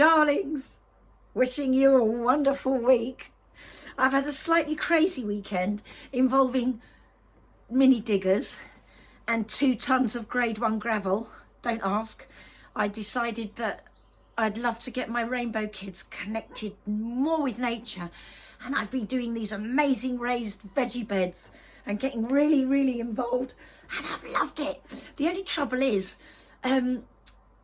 Darlings, wishing you a wonderful week. I've had a slightly crazy weekend involving mini diggers and 2 tons of grade 1 gravel. Don't ask. I decided that I'd love to get my rainbow kids connected more with nature, and I've been doing these amazing raised veggie beds and getting really involved, and I've loved it. The only trouble is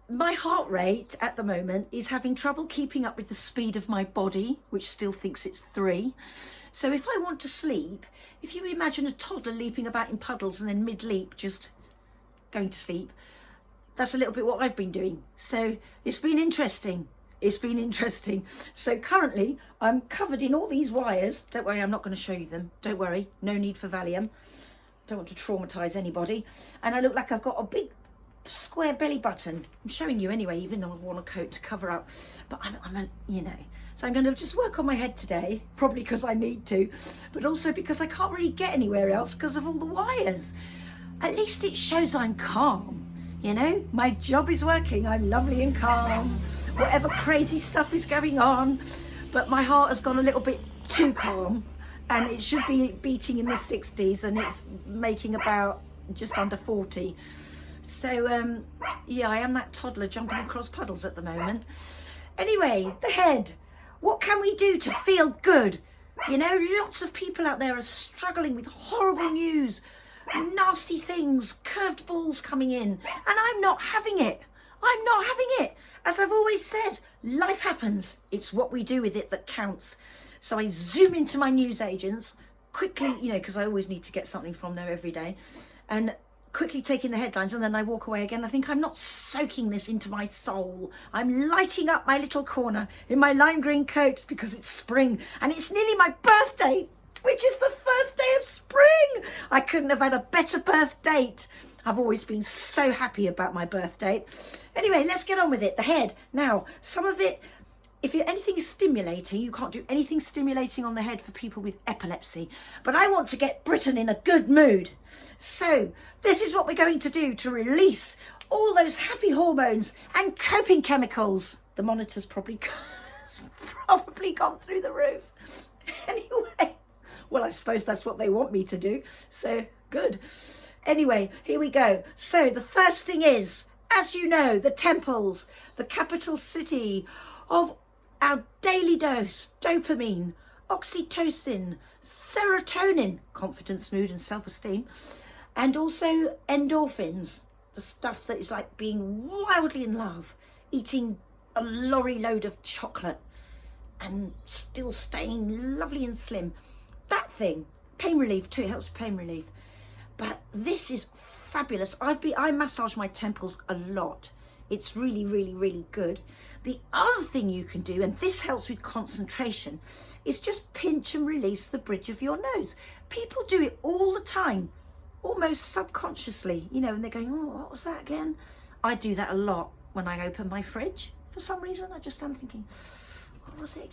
my heart rate at the moment is having trouble keeping up with the speed of my body, which still thinks it's 3. So if I want to sleep, if you imagine a toddler leaping about in puddles and then mid-leap just going to sleep, that's a little bit what I've been doing. So it's been interesting. So currently I'm covered in all these wires. Don't worry, I'm not going to show you them. Don't worry, no need for Valium. Don't want to traumatise anybody. And I look like I've got a big square belly button. I'm showing you anyway, even though I want a coat to cover up, but so I'm going to just work on my head today, probably because I need to, but also because I can't really get anywhere else because of all the wires. At least it shows I'm calm, my job is working, I'm lovely and calm, whatever crazy stuff is going on, but my heart has gone a little bit too calm, and it should be beating in the 60s, and it's making about just under 40. So, yeah, I am that toddler jumping across puddles at the moment. Anyway, the head. What can we do to feel good? Lots of people out there are struggling with horrible news, nasty things, curved balls coming in, and I'm not having it. As I've always said, life happens. It's what we do with it that counts. So I zoom into my newsagents quickly, because I always need to get something from there every day, and quickly taking the headlines, and then I walk away again. I think I'm not soaking this into my soul. I'm lighting up my little corner in my lime green coat because it's spring and it's nearly my birthday, which is the first day of spring. I couldn't have had a better birth date. I've always been so happy about my birth date. Anyway, let's get on with it. The head. Now, some of it, if anything is stimulating, you can't do anything stimulating on the head for people with epilepsy. But I want to get Britain in a good mood. So this is what we're going to do to release all those happy hormones and coping chemicals. The monitor's probably gone through the roof. Anyway, well, I suppose that's what they want me to do. So good. Anyway, here we go. So the first thing is, as you know, the temples, the capital city of our daily dose: dopamine, oxytocin, serotonin, confidence, mood and self-esteem, and also endorphins, the stuff that is like being wildly in love, eating a lorry load of chocolate and still staying lovely and slim. That thing, pain relief too, it helps with pain relief. But this is fabulous. I massage my temples a lot. It's really good. The other thing you can do, and this helps with concentration, is just pinch and release the bridge of your nose. People do it all the time, almost subconsciously, and they're going, oh, what was that again? I do that a lot when I open my fridge. For some reason, I just stand thinking, what was it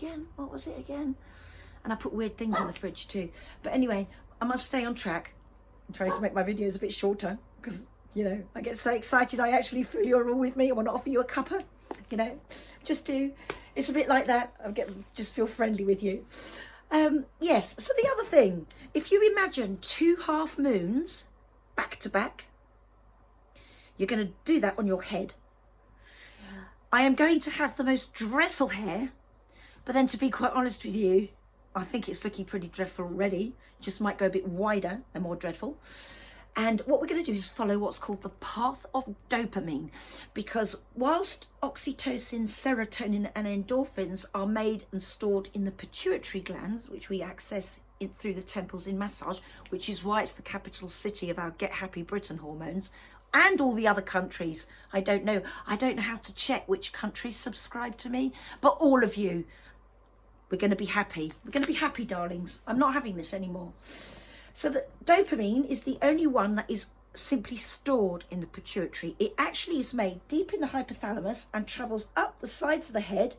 again? And I put weird things in the fridge too. But anyway, I must stay on track. I'm trying to make my videos a bit shorter because I get so excited I actually feel you're all with me. I want to offer you a cuppa, just do. It's a bit like that. Just feel friendly with you. Yes, so the other thing, if you imagine 2 half moons back to back, you're going to do that on your head. I am going to have the most dreadful hair, but then to be quite honest with you, I think it's looking pretty dreadful already. Just might go a bit wider and more dreadful. And what we're going to do is follow what's called the path of dopamine, because whilst oxytocin, serotonin and endorphins are made and stored in the pituitary glands, which we access through the temples in massage, which is why it's the capital city of our Get Happy Britain hormones, and all the other countries. I don't know how to check which countries subscribe to me, but all of you, we're going to be happy. We're going to be happy, darlings. I'm not having this anymore. So the dopamine is the only one that is simply stored in the pituitary. It actually is made deep in the hypothalamus and travels up the sides of the head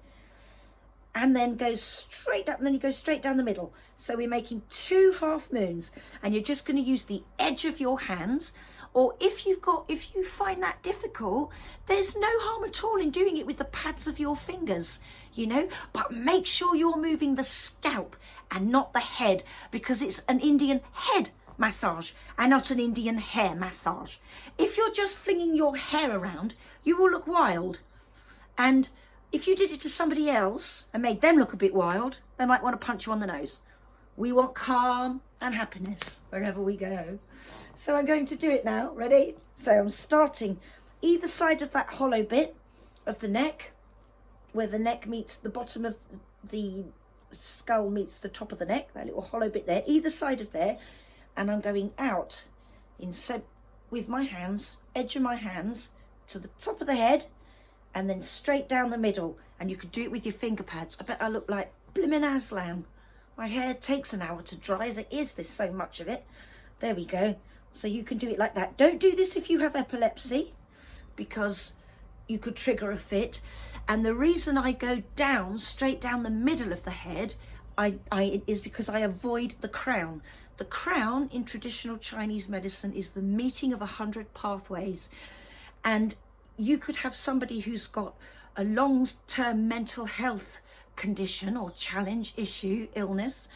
and then goes straight up, and then you go straight down the middle. So we're making 2 half moons, and you're just going to use the edge of your hands Or if you find that difficult, there's no harm at all in doing it with the pads of your fingers, you know, but make sure you're moving the scalp and not the head, because it's an Indian head massage and not an Indian hair massage. If you're just flinging your hair around, you will look wild. And if you did it to somebody else and made them look a bit wild, they might want to punch you on the nose. We want calm and happiness wherever we go. So I'm going to do it now. Ready? So I'm starting either side of that hollow bit of the neck, where the neck meets the bottom of the skull meets the top of the neck, that little hollow bit there, either side of there. And I'm going out with my hands, edge of my hands, to the top of the head, and then straight down the middle. And you could do it with your finger pads. I bet I look like blimmin' Aslan. My hair takes an hour to dry as it is, there's so much of it. There we go. So you can do it like that. Don't do this if you have epilepsy, because you could trigger a fit. And the reason I go down, straight down the middle of the head, is because I avoid the crown. The crown in traditional Chinese medicine is the meeting of 100 pathways. And you could have somebody who's got a long-term mental health condition or challenge, issue, illness,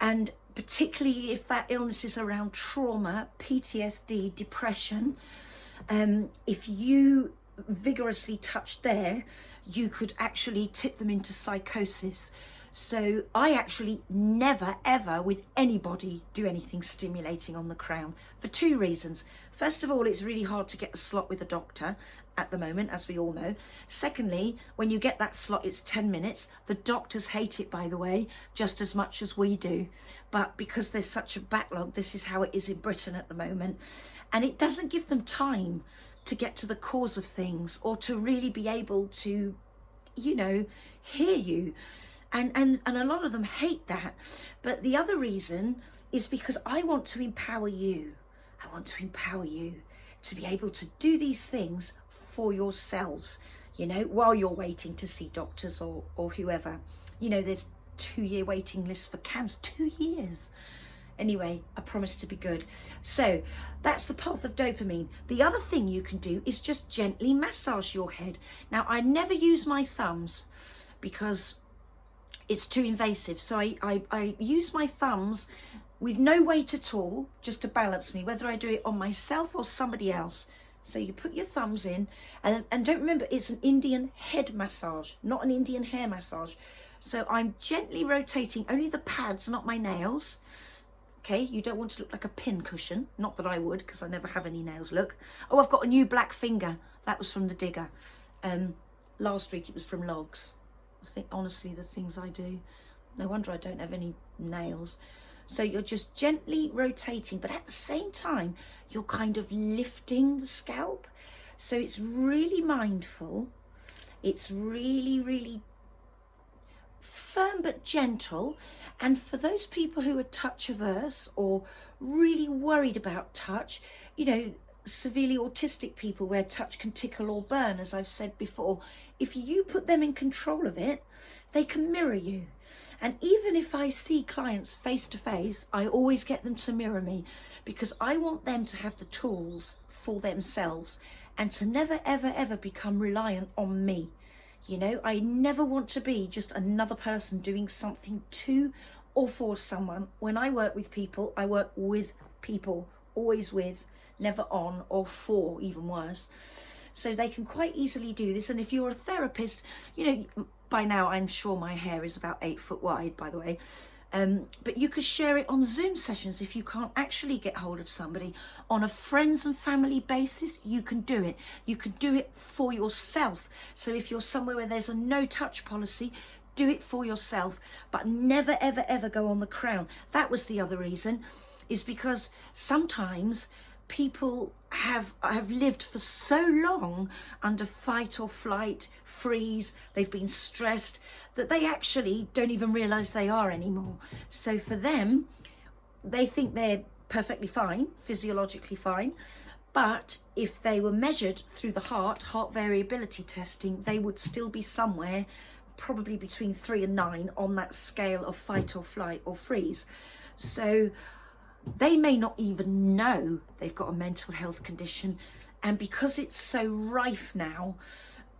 and particularly if that illness is around trauma, PTSD, depression, if you vigorously touch there, you could actually tip them into psychosis. So I actually never ever with anybody do anything stimulating on the crown for two reasons. First of all, it's really hard to get a slot with a doctor at the moment, as we all know. Secondly, when you get that slot, it's 10 minutes. The doctors hate it, by the way, just as much as we do. But because there's such a backlog, this is how it is in Britain at the moment. And it doesn't give them time to get to the cause of things or to really be able to, you know, hear you. And a lot of them hate that. But the other reason is because I want to empower you. I want to empower you to be able to do these things for yourselves, you know, while you're waiting to see doctors or whoever. You know, there's 2-year waiting list for CAMS, 2 years. Anyway, I promise to be good. So that's the path of dopamine. The other thing you can do is just gently massage your head. Now, I never use my thumbs because it's too invasive. So I use my thumbs with no weight at all, just to balance me, whether I do it on myself or somebody else. So you put your thumbs in, and don't remember, it's an Indian head massage, not an Indian hair massage. So I'm gently rotating only the pads, not my nails. Okay, you don't want to look like a pin cushion. Not that I would, because I never have any nails. Look. Oh, I've got a new black finger. That was from the digger. Last week it was from logs. I think, honestly, the things I do. No wonder I don't have any nails. So you're just gently rotating, but at the same time, you're kind of lifting the scalp. So it's really mindful. It's really, really firm but gentle. And for those people who are touch averse or really worried about touch, you know, severely autistic people where touch can tickle or burn, as I've said before, if you put them in control of it, they can mirror you. And even if I see clients face to face, I always get them to mirror me, because I want them to have the tools for themselves and to never, ever, ever become reliant on me. You know, I never want to be just another person doing something to or for someone. When I work with people, I work with people, always with, never on or for, even worse. So they can quite easily do this. And if you're a therapist, you know, by now I'm sure my hair is about 8 foot wide, by the way. But you could share it on Zoom sessions if you can't actually get hold of somebody. On a friends and family basis, you can do it. You can do it for yourself. So if you're somewhere where there's a no touch policy, do it for yourself, but never, ever, ever go on the crown. That was the other reason, is because sometimes people have lived for so long under fight or flight, freeze, they've been stressed, that they actually don't even realise they are anymore. So for them, they think they're perfectly fine, physiologically fine, but if they were measured through the heart variability testing, they would still be somewhere probably between 3 and 9 on that scale of fight or flight or freeze. So they may not even know they've got a mental health condition. And because it's so rife now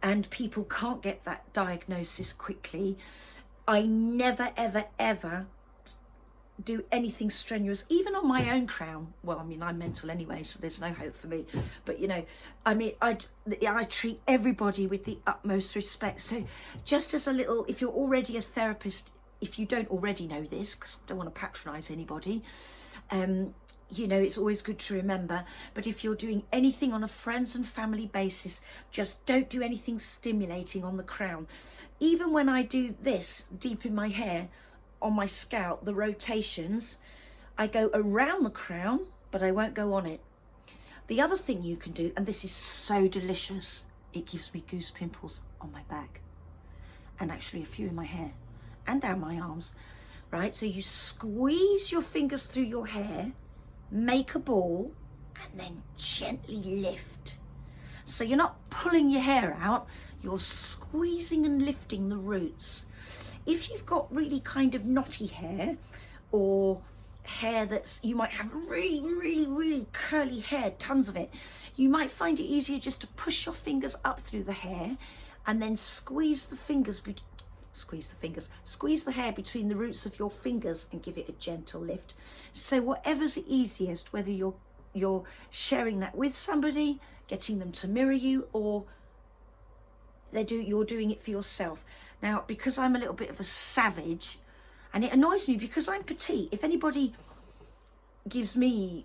and people can't get that diagnosis quickly, I never, ever, ever do anything strenuous, even on my own crown. Well, I mean, I'm mental anyway, so there's no hope for me. But, you know, I mean, I treat everybody with the utmost respect. So just as a little, if you're already a therapist, if you don't already know this, because I don't want to patronise anybody, you know, it's always good to remember. But if you're doing anything on a friends and family basis, just don't do anything stimulating on the crown. Even when I do this deep in my hair, on my scalp, the rotations, I go around the crown, but I won't go on it. The other thing you can do, and this is so delicious, it gives me goose pimples on my back, and actually a few in my hair and down my arms, right? So you squeeze your fingers through your hair, make a ball, and then gently lift. So you're not pulling your hair out, you're squeezing and lifting the roots. If you've got really kind of knotty hair, or hair that's, you might have really, really, really curly hair, tons of it, you might find it easier just to push your fingers up through the hair and then squeeze the hair between the roots of your fingers and give it a gentle lift. So whatever's easiest, whether you're sharing that with somebody, getting them to mirror you, or you're doing it for yourself. Now, because I'm a little bit of a savage, and it annoys me because I'm petite, if anybody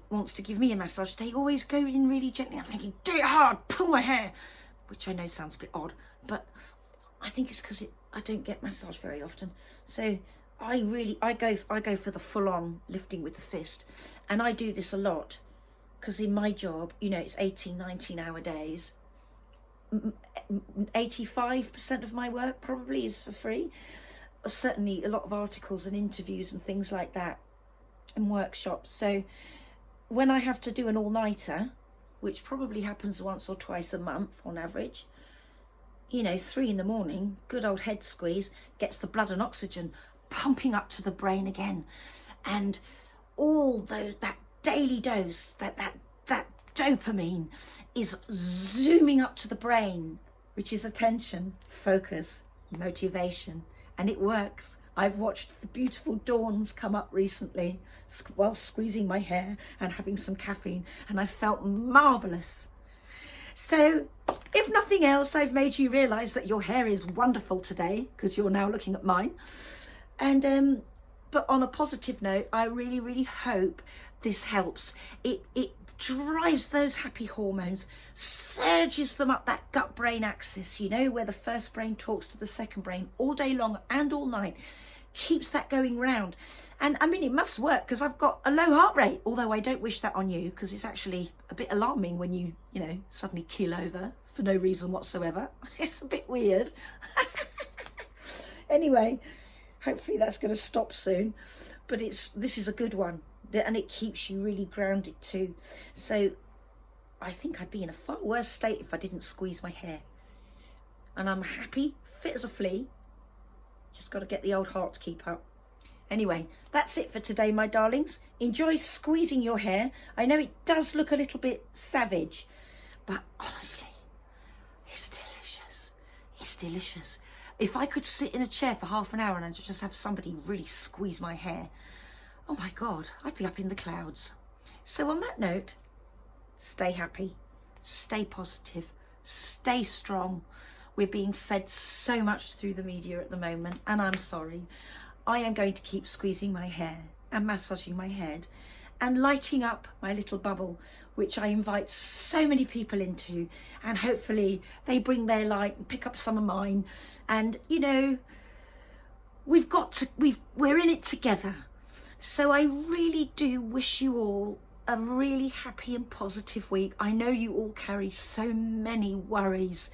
wants to give me a massage, they always go in really gently. I'm thinking, do it hard, pull my hair, which I know sounds a bit odd, but I think it's because I don't get massage very often. So I go for the full-on lifting with the fist, and I do this a lot because in my job, you know, it's 18, 19-hour days. 85% of my work probably is for free. Certainly a lot of articles and interviews and things like that, and workshops. So when I have to do an all-nighter, which probably happens once or twice a month on average, you know, 3 in the morning, good old head squeeze gets the blood and oxygen pumping up to the brain again, and all that daily dose, that dopamine is zooming up to the brain, which is attention, focus, motivation, and it works. I've watched the beautiful dawns come up recently while squeezing my hair and having some caffeine, and I felt marvellous. So if nothing else, I've made you realise that your hair is wonderful today, because you're now looking at mine. And but on a positive note, I really, really hope this helps. It drives those happy hormones, surges them up that gut-brain axis, you know, where the first brain talks to the second brain all day long and all night, keeps that going round. And I mean, it must work because I've got a low heart rate, although I don't wish that on you, because it's actually a bit alarming when you know, suddenly keel over for no reason whatsoever. It's a bit weird. Anyway, hopefully that's going to stop soon, but this is a good one. And it keeps you really grounded too. So I think I'd be in a far worse state if I didn't squeeze my hair. And I'm happy, fit as a flea. Just got to get the old heart to keep up. Anyway, that's it for today, my darlings. Enjoy squeezing your hair. I know it does look a little bit savage, but honestly, it's delicious. It's delicious. If I could sit in a chair for half an hour and just have somebody really squeeze my hair, oh my God, I'd be up in the clouds. So on that note, stay happy, stay positive, stay strong. We're being fed so much through the media at the moment, and I'm sorry. I am going to keep squeezing my hair and massaging my head and lighting up my little bubble, which I invite so many people into, and hopefully they bring their light and pick up some of mine. And you know, we're in it together. So I really do wish you all a really happy and positive week. I know you all carry so many worries.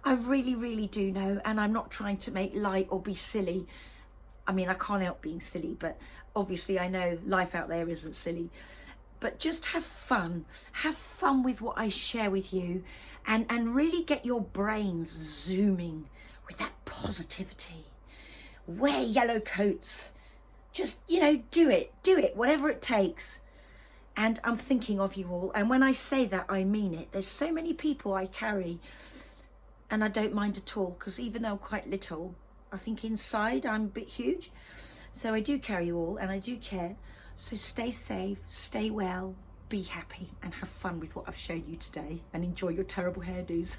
I really, really do know, and I'm not trying to make light or be silly. I mean, I can't help being silly, but obviously I know life out there isn't silly. But just have fun with what I share with you, and really get your brains zooming with that positivity. Wear yellow coats, just, you know, do it, whatever it takes. And I'm thinking of you all. And when I say that, I mean it. There's so many people I carry and I don't mind at all, because even though I'm quite little, I think inside I'm a bit huge. So I do carry you all and I do care. So stay safe, stay well, be happy and have fun with what I've shown you today, and enjoy your terrible hairdos.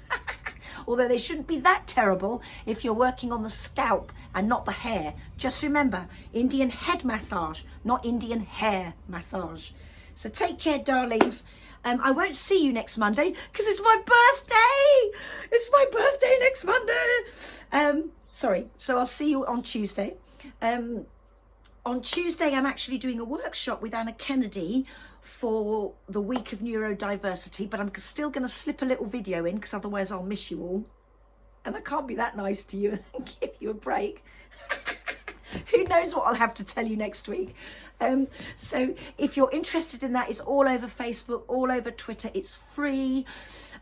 Although they shouldn't be that terrible if you're working on the scalp and not the hair. Just remember, Indian head massage, not Indian hair massage. So take care, darlings. I won't see you next Monday because it's my birthday. It's my birthday next Monday. Sorry, so I'll see you on Tuesday. On Tuesday, I'm actually doing a workshop with Anna Kennedy for the week of neurodiversity, but I'm still going to slip a little video in because otherwise I'll miss you all. And I can't be that nice to you and give you a break. Who knows what I'll have to tell you next week. So if you're interested in that, it's all over Facebook, all over Twitter. It's free.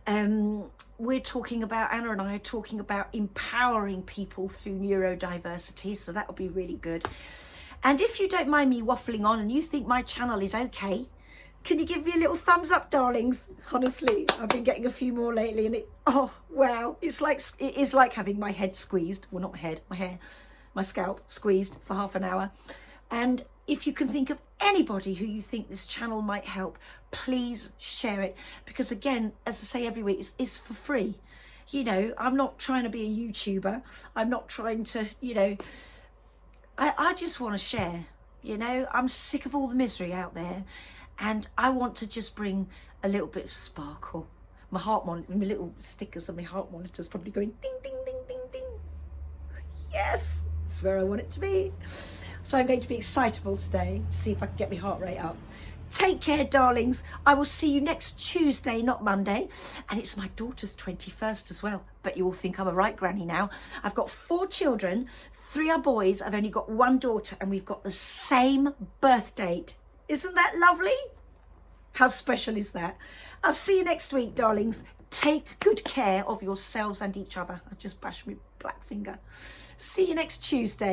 We're talking about, Anna and I are talking about empowering people through neurodiversity. So that'll be really good. And if you don't mind me waffling on and you think my channel is okay, can you give me a little thumbs up, darlings? Honestly, I've been getting a few more lately and oh, wow. It is like having my head squeezed. Well, not my head, my hair, my scalp squeezed for half an hour. And if you can think of anybody who you think this channel might help, please share it. Because again, as I say every week, it's for free. You know, I'm not trying to be a YouTuber. I'm not trying to, you know, I just want to share. You know, I'm sick of all the misery out there. And I want to just bring a little bit of sparkle. My heart monitor, my little stickers on my heart monitor is probably going ding, ding, ding, ding, ding. Yes, it's where I want it to be. So I'm going to be excitable today to see if I can get my heart rate up. Take care, darlings. I will see you next Tuesday, not Monday. And it's my daughter's 21st as well. But you all think I'm a right granny now. I've got 4 children, 3 are boys. I've only got 1 daughter and we've got the same birth date. Isn't that lovely? How special is that? I'll see you next week, darlings. Take good care of yourselves and each other. I just bashed my black finger. See you next Tuesday.